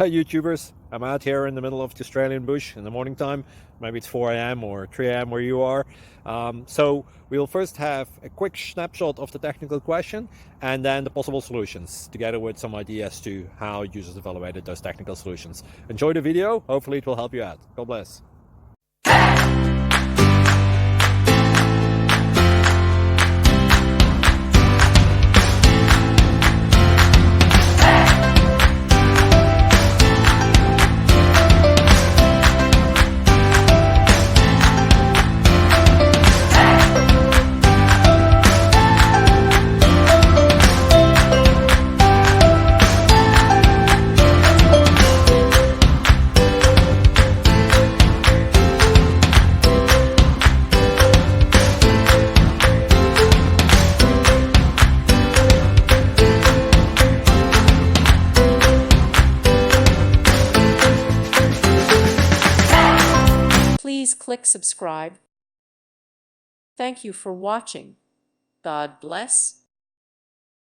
Hi YouTubers, I'm out here in the middle of the Australian bush in the morning time. Maybe it's 4 a.m. or 3 a.m. where you are. So we'll first have a quick snapshot of the technical question and then the possible solutions, together with some ideas to how users evaluated those technical solutions. Enjoy the video, hopefully it will help you out. God bless. Please click subscribe. Thank you for watching. God bless.